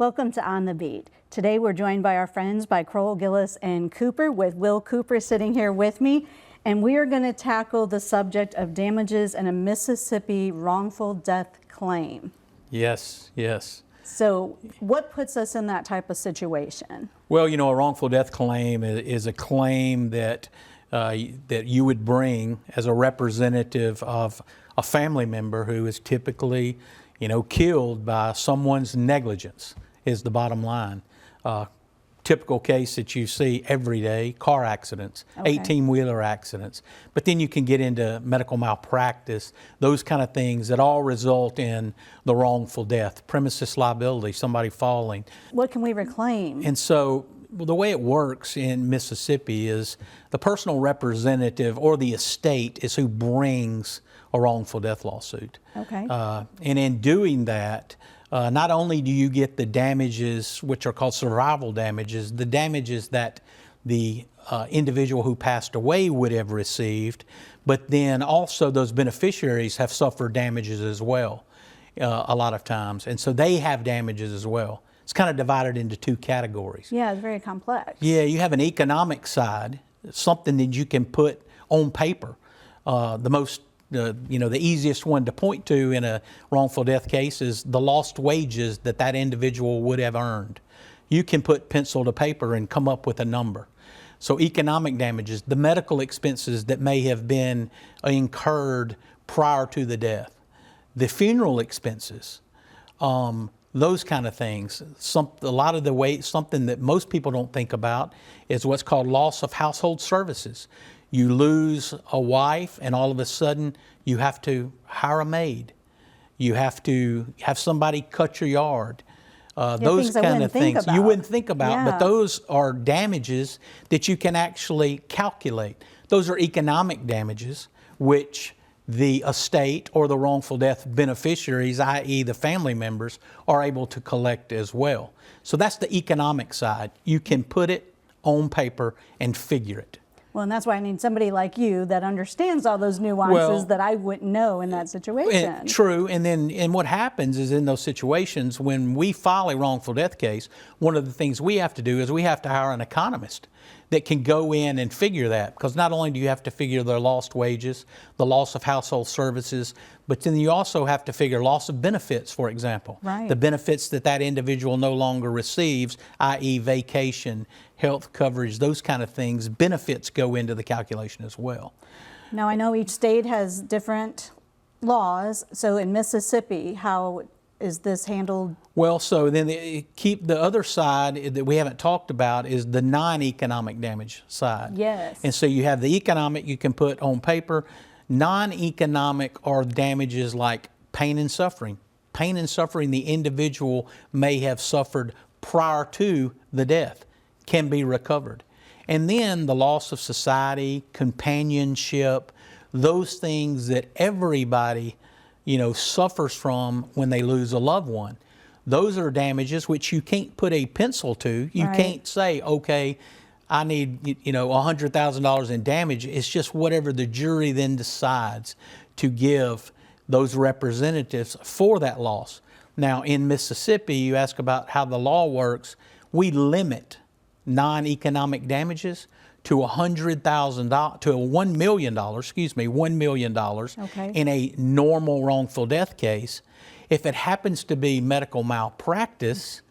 Welcome to On the Beat. Today we're joined by our friends by CROWELL, GILLIS, and Cooper, with Will Cooper sitting here with me. And we are going to tackle the subject of damages in a Mississippi wrongful death claim. Yes, yes. So what puts us in that type of situation? Well, you know, a wrongful death claim is a claim that that you would bring as a representative of a family member who is typically, you know, killed by someone's negligence, is the bottom line. Typical case that you see every day, car accidents, 18-wheeler accidents. But then you can get into medical malpractice, those kind of things that all result in the wrongful death, premises liability, somebody falling. What can we reclaim? And so the way it works in Mississippi is the personal representative or the estate is who brings a wrongful death lawsuit. Okay. And in doing that, not only do you get the damages, which are called survival damages, the damages that the individual who passed away would have received, but then also those beneficiaries have suffered damages as well, a lot of times. And so they have damages as well. It's kind of divided into two categories. Yeah, it's very complex. Yeah, you have an economic side, something that you can put on paper. The easiest one to point to in a wrongful death case is the lost wages that individual would have earned. You can put pencil to paper and come up with a number. So economic damages, the medical expenses that may have been incurred prior to the death, the funeral expenses, those kind of things. Something that most people don't think about is what's called loss of household services. You lose a wife and all of a sudden you have to hire a maid. You have to have somebody cut your yard. Those kind of things you wouldn't think about, but those are damages that you can actually calculate. Those are economic damages, which the estate or the wrongful death beneficiaries, i.e. the family members, are able to collect as well. So that's the economic side. You can put it on paper and figure it. Well, and that's why I need somebody like you that understands all those nuances that I wouldn't know in that situation. True, and what happens is in those situations, when we file a wrongful death case, one of the things we have to do is we have to hire an economist that can go in and figure that, because not only do you have to figure their lost wages, the loss of household services, but then you also have to figure loss of benefits, for example. Right. The benefits that individual no longer receives, i.e. vacation, health coverage, those kind of things, benefits go into the calculation as well. Now, I know each state has different laws. So in Mississippi, how is this handled? Well, so then the other side that we haven't talked about is the non-economic damage side. Yes. And so you have the economic you can put on paper. Non-economic are damages like pain and suffering. Pain and suffering the individual may have suffered prior to the death can be recovered. And then the loss of society, companionship, those things that everybody, you know, suffers from when they lose a loved one. Those are damages which you can't put a pencil to. You can't say, okay, I need, you know, $100,000 in damage. It's just whatever the jury then decides to give those representatives for that loss. Now, in Mississippi, you ask about how the law works. We limit non-economic damages to $100,000 to $1 million, $1 million in a normal wrongful death case. If it happens to be medical malpractice,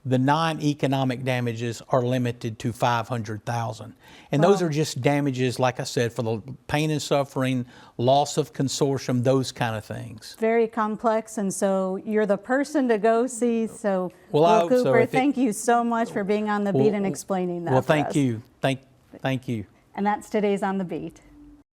the non-economic damages are limited to $500,000. And those are just damages, like I said, for the pain and suffering, loss of consortium, those kind of things. Very complex, and so you're the person to go see. So, Will Cooper, thank you so much for being on the beat and explaining that. Well, thank you. Thank you. And that's today's On the Beat.